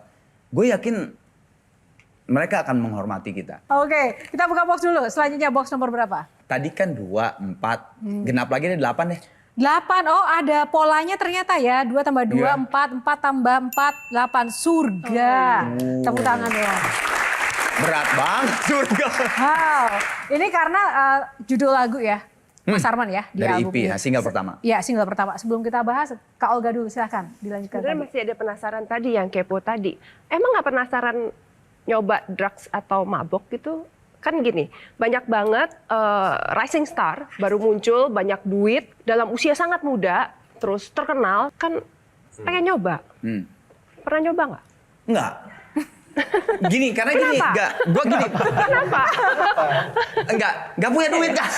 Speaker 6: Gue yakin mereka akan menghormati kita.
Speaker 7: Oke, kita buka box dulu. Selanjutnya box nomor berapa?
Speaker 6: Tadi kan 2, 4, genap lagi nih 8 deh.
Speaker 7: 8, oh ada polanya ternyata ya. 2 tambah 2, 4, 4 tambah 4, 8. Surga. Tepuk tangan dong.
Speaker 6: Berat banget surga.
Speaker 7: Wow, ini karena judul lagu ya, Mas Arman ya. Di
Speaker 6: dari
Speaker 7: album
Speaker 6: EP, single pertama.
Speaker 7: Iya, single pertama. Sebelum kita bahas, Kak Olga dulu silahkan dilanjutkan.
Speaker 9: Sebenarnya masih ada penasaran tadi yang kepo tadi. Emang nggak penasaran nyoba drugs atau mabok gitu? Kan gini, banyak banget rising star baru muncul, banyak duit dalam usia sangat muda, terus terkenal, kan pengen nyoba. Pernah nyoba nggak?
Speaker 6: Enggak. Gini, karena gini, enggak, gue gini.
Speaker 9: Kenapa?
Speaker 6: Enggak punya duit kan?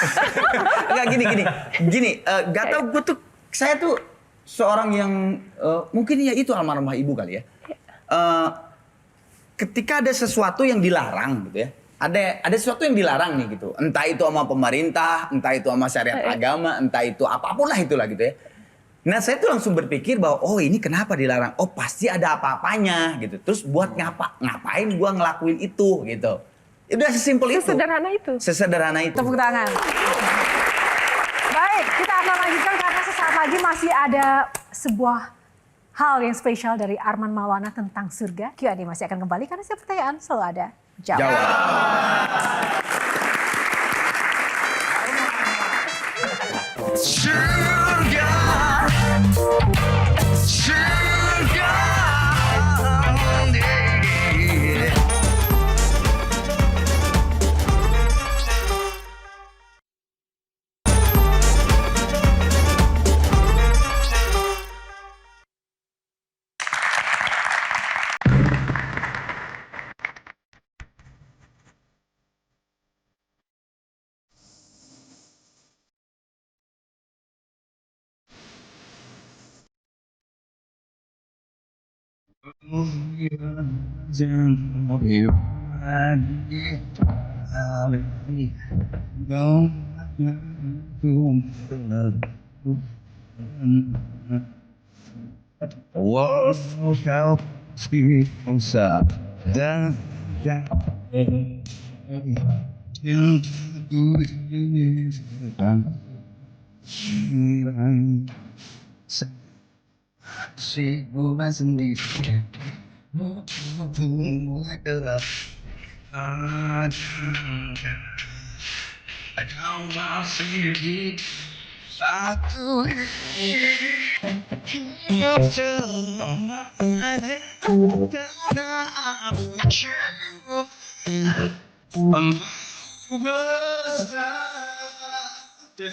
Speaker 6: Enggak gini, gak tau gue tuh, saya tuh seorang yang mungkin ya itu almarhumah ibu kali ya. Ketika ada sesuatu yang dilarang gitu ya, ada sesuatu yang dilarang nih gitu, entah itu sama pemerintah, entah itu sama syariat agama, entah itu apapun lah itulah gitu ya. Nah saya tuh langsung berpikir bahwa oh ini kenapa dilarang? Oh pasti ada apa-apanya gitu. Terus buat ngapain gua ngelakuin itu gitu. Udah sesimpel itu. Sesederhana itu.
Speaker 7: Tepuk tangan. Baik, kita akan lanjutkan karena sesaat lagi masih ada sebuah hal yang spesial dari Arman Maulana tentang surga. Q&A masih akan kembali karena setiap pertanyaan selalu ada jawab.
Speaker 11: Surga, surga, si bulan sendiri mulai gelap ada masih satu
Speaker 7: Tepuk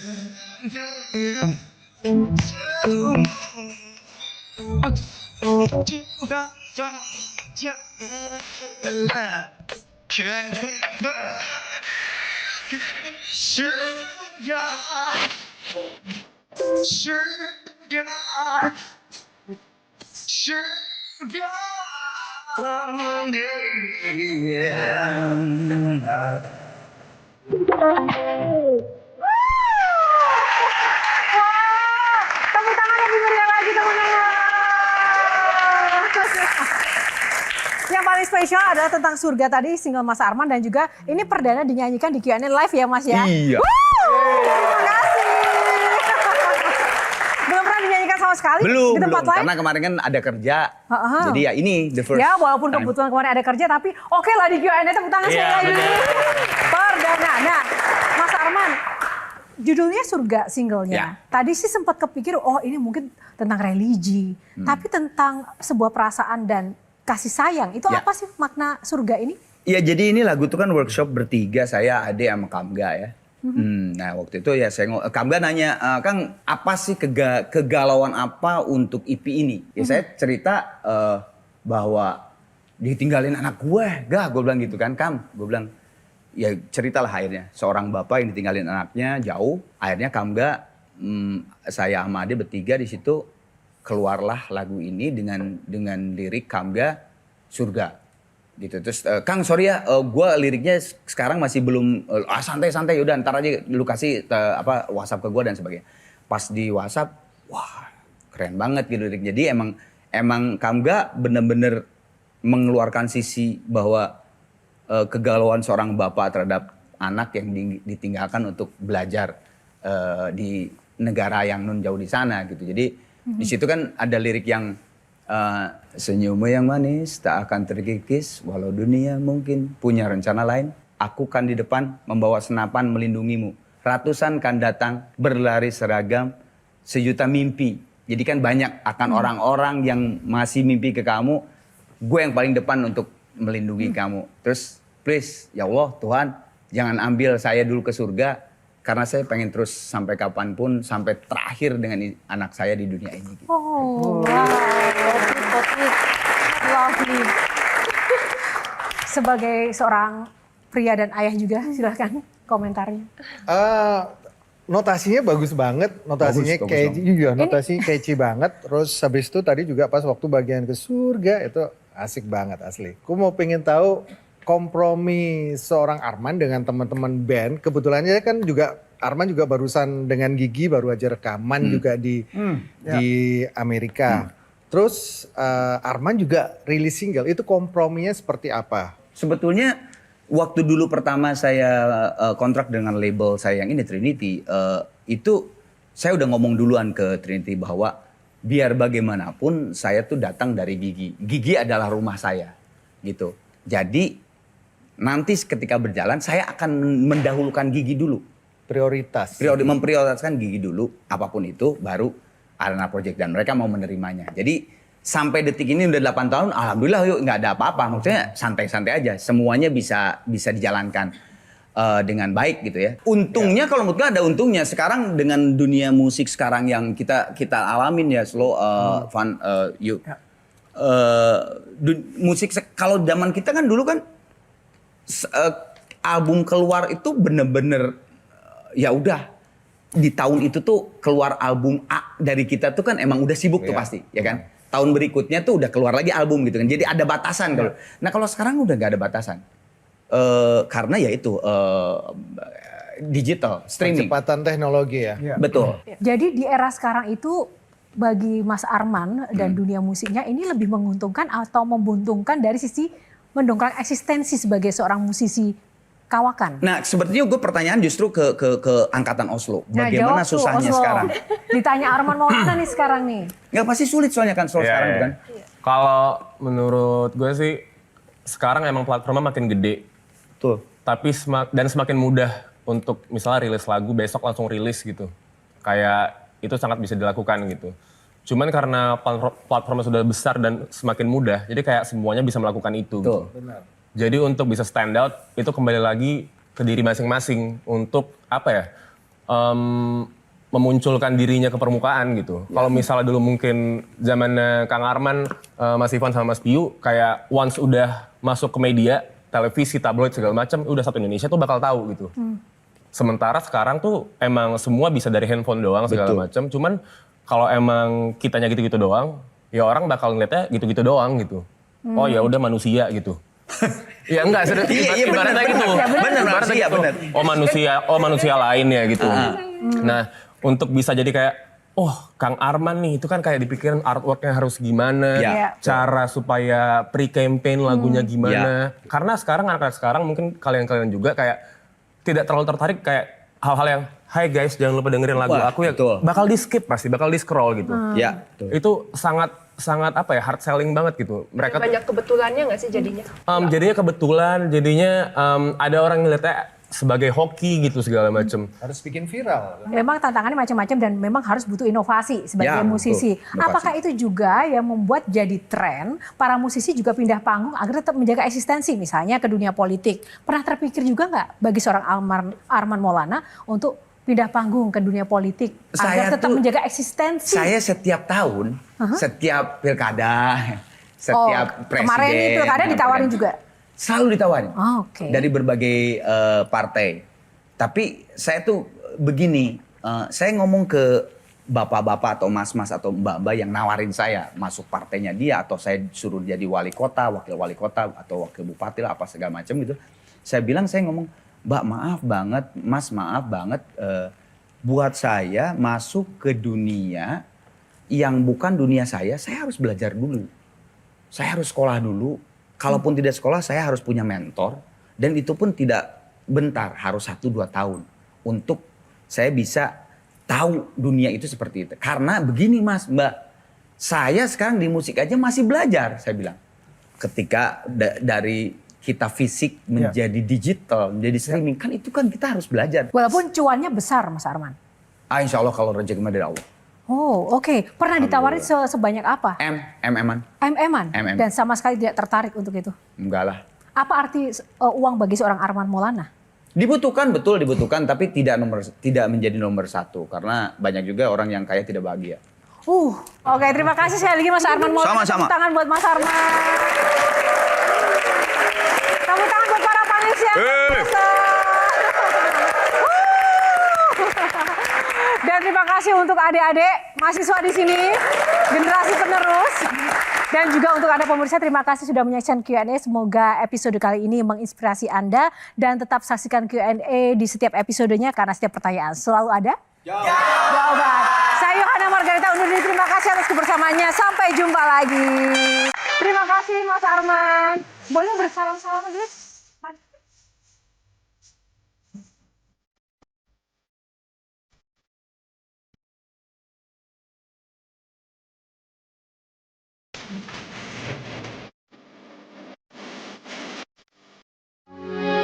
Speaker 7: tangan lebih meriah lagi teman-teman. Yang paling spesial adalah tentang surga tadi, single Mas Arman, dan juga ini perdana dinyanyikan di Q&A live ya Mas ya?
Speaker 6: Iya.
Speaker 7: Terima kasih. Belum pernah dinyanyikan sama sekali
Speaker 6: Belum,
Speaker 7: di tempat lain?
Speaker 6: karena kemarin kan ada kerja.
Speaker 7: Uh-huh.
Speaker 6: Jadi ya ini the first.
Speaker 7: Ya walaupun
Speaker 6: time.
Speaker 7: kebetulan kemarin ada kerja, tapi oke lah di Q&A, tepuk tangan sekali
Speaker 6: Iya,
Speaker 7: lagi. Perdana. Nah, Mas Arman, judulnya Surga singlenya.
Speaker 6: Ya.
Speaker 7: Tadi sih sempat kepikir, oh ini mungkin tentang religi. Tapi tentang sebuah perasaan dan kasih sayang. Itu
Speaker 6: Ya.
Speaker 7: apa sih makna surga ini?
Speaker 6: Ya jadi ini lagu tuh kan workshop bertiga, saya, Ade sama Kamga ya. Nah waktu itu ya saya Kamga nanya, Kang apa sih kegalauan apa untuk EP ini? Ya saya cerita bahwa ditinggalin anak gue bilang gitu kan Kam. Gue bilang ya ceritalah akhirnya. Seorang bapak yang ditinggalin anaknya jauh, akhirnya Kamga, saya sama Ade bertiga di situ keluarlah lagu ini dengan lirik Kamga Surga. Gitu. Terus Kang sorry ya, gue liriknya sekarang masih belum santai-santai, udah ntar aja lu kasih WhatsApp ke gue dan sebagainya. Pas di WhatsApp, wah keren banget gitu liriknya. Jadi emang Kamga bener-bener mengeluarkan sisi bahwa kegalauan seorang bapak terhadap anak yang ditinggalkan untuk belajar di negara yang nun jauh di sana gitu. Jadi di situ kan ada lirik yang senyummu yang manis tak akan terkikis walau dunia mungkin punya rencana lain. Aku kan di depan membawa senapan melindungimu. Ratusan kan datang berlari seragam sejuta mimpi. Jadi kan banyak akan orang-orang yang masih mimpi ke kamu. Gue yang paling depan untuk melindungi kamu. Terus please ya Allah Tuhan jangan ambil saya dulu ke surga. Karena saya pengen terus sampai kapanpun, sampai terakhir dengan anak saya di dunia ini. Gitu.
Speaker 7: Oh, wow. Lovely. Sebagai seorang pria dan ayah juga, silahkan komentarnya.
Speaker 2: Notasinya bagus banget, notasinya
Speaker 6: Bagus
Speaker 2: catchy juga, notasi catchy banget. Terus habis itu tadi juga pas waktu bagian ke surga itu asik banget asli. Aku mau pengen tahu kompromi seorang Arman dengan teman-teman band. Kebetulannya kan juga Arman juga barusan dengan Gigi baru aja rekaman juga di Amerika. Terus Arman juga rilis single. Itu komprominya seperti apa?
Speaker 6: Sebetulnya waktu dulu pertama saya kontrak dengan label saya yang ini Trinity, itu saya udah ngomong duluan ke Trinity bahwa biar bagaimanapun saya tuh datang dari Gigi. Gigi adalah rumah saya gitu. Jadi nanti ketika berjalan saya akan mendahulukan Gigi dulu.
Speaker 2: Prioritas.
Speaker 6: Memprioritaskan Gigi dulu, apapun itu baru Arena Project dan mereka mau menerimanya. Jadi sampai detik ini udah 8 tahun, alhamdulillah yuk nggak ada apa-apa. Maksudnya santai-santai aja, semuanya bisa dijalankan dengan baik gitu ya. Untungnya kalau menurut gue ada untungnya sekarang dengan dunia musik sekarang yang kita alamin ya slow fun musik kalau zaman kita kan dulu kan album keluar itu bener-bener ya udah di tahun itu tuh keluar album A dari kita tuh kan emang udah sibuk tuh pasti ya kan. Tahun berikutnya tuh udah keluar lagi album gitu kan. Jadi ada batasan kalau. Nah kalau sekarang udah gak ada batasan. Karena ya itu digital streaming.
Speaker 2: Kecepatan teknologi ya.
Speaker 6: Betul.
Speaker 7: Jadi di era sekarang itu bagi Mas Arman dan dunia musiknya ini lebih menguntungkan atau membuntungkan dari sisi mendongkrak eksistensi sebagai seorang musisi kawakan?
Speaker 6: Nah, sepertinya gue pertanyaan justru ke angkatan Oslo.
Speaker 7: Nah,
Speaker 6: Bagaimana
Speaker 7: jawab tuh,
Speaker 6: susahnya
Speaker 7: Oslo.
Speaker 6: sekarang?
Speaker 7: Ditanya Arman mau mana nih sekarang nih?
Speaker 6: Nggak pasti sulit soalnya kan Oslo sekarang kan.
Speaker 5: Kalau menurut gue sih sekarang emang platformnya makin gede.
Speaker 6: Tuh.
Speaker 5: Tapi semakin mudah untuk misalnya rilis lagu besok langsung rilis gitu. Kayak itu sangat bisa dilakukan gitu. Cuman karena platformnya sudah besar dan semakin mudah, jadi kayak semuanya bisa melakukan itu. Gitu.
Speaker 2: Benar.
Speaker 5: Jadi untuk bisa stand out itu kembali lagi ke diri masing-masing untuk apa ya? memunculkan dirinya ke permukaan gitu. Kalau misalnya dulu mungkin zamannya Kang Arman, Mas Ivan sama Mas Piyu kayak once udah masuk ke media, televisi, tabloid segala macam, udah satu Indonesia tuh bakal tahu gitu. Sementara sekarang tuh emang semua bisa dari handphone doang segala macam. Cuman kalau emang kitanya gitu-gitu doang, ya orang bakal ngeliatnya gitu-gitu doang gitu. Oh ya udah manusia gitu. Ya enggak, ibaratnya gitu.
Speaker 6: Bener, manusia, bener.
Speaker 5: Oh manusia lain ya gitu. Nah, untuk bisa jadi kayak, oh Kang Arman nih, itu kan kayak dipikirin artworknya harus gimana, cara supaya pre-campaign lagunya gimana. Karena sekarang anak-anak sekarang mungkin kalian-kalian juga kayak tidak terlalu tertarik kayak hal-hal yang, hai guys jangan lupa dengerin lagu aku ya, bakal di skip pasti, bakal di scroll gitu. Itu sangat apa ya, hard selling banget gitu. Mereka
Speaker 9: banyak kebetulannya nggak sih jadinya?
Speaker 5: Jadinya kebetulan, ada orang ngeliatnya sebagai hoki gitu segala macem.
Speaker 2: Harus bikin viral.
Speaker 7: Memang tantangannya macam-macam dan memang harus butuh inovasi sebagai musisi. Apakah itu juga yang membuat jadi tren para musisi juga pindah panggung agar tetap menjaga eksistensi, misalnya ke dunia politik? Pernah terpikir juga nggak bagi seorang Arman Maulana untuk pindah panggung ke dunia politik agar tetap menjaga eksistensi?
Speaker 6: Saya setiap tahun, setiap pilkada, setiap presiden.
Speaker 7: Kemarin ini pilkada ditawarin juga?
Speaker 6: Selalu ditawarin. Dari berbagai partai. Tapi saya tuh begini, saya ngomong ke bapak-bapak atau mas-mas atau mbak-mbak yang nawarin saya masuk partainya dia, atau saya suruh jadi wali kota, wakil wali kota, atau wakil bupati lah apa segala macam gitu. Saya ngomong, Mbak maaf banget, Mas maaf banget, buat saya masuk ke dunia yang bukan dunia saya harus belajar dulu. Saya harus sekolah dulu. Kalaupun tidak sekolah, saya harus punya mentor. Dan itu pun tidak bentar, harus 1-2 tahun. Untuk saya bisa tahu dunia itu seperti itu. Karena begini Mas, Mbak, saya sekarang di musik aja masih belajar, saya bilang. Ketika dari kita fisik menjadi digital, menjadi streaming, kan itu kan kita harus belajar.
Speaker 7: Walaupun cuannya besar Mas Arman.
Speaker 6: Insya Allah kalau rezeki dari Allah.
Speaker 7: Oh oke. Pernah ditawarin sebanyak apa?
Speaker 6: MM-an.
Speaker 7: Dan sama sekali tidak tertarik untuk itu?
Speaker 6: Enggak lah.
Speaker 7: Apa arti uang bagi seorang Arman Maulana?
Speaker 6: Dibutuhkan, betul dibutuhkan, tapi tidak menjadi nomor 1. Karena banyak juga orang yang kaya tidak bahagia.
Speaker 7: Oke, terima kasih sekali lagi Mas Arman Maulana.
Speaker 6: Sama-sama.
Speaker 7: Tepuk tangan buat Mas Arman. Tepuk tangan buat para panelis yang dan terima kasih untuk adik-adik mahasiswa di sini, generasi penerus. Dan juga untuk Anda pemirsa, terima kasih sudah menyaksikan Q&A. Semoga episode kali ini menginspirasi Anda. Dan tetap saksikan Q&A di setiap episodenya karena setiap pertanyaan selalu ada jawaban. Saya Yohana Margarita undur diri. Terima kasih atas kebersamaannya. Sampai jumpa lagi. Terima kasih Mas Arman. Boleh bersalam-salam guys?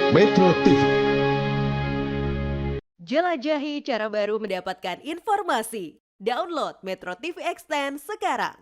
Speaker 1: Metro TV.
Speaker 12: Jelajahi cara baru mendapatkan informasi. Download Metro TV Extend sekarang.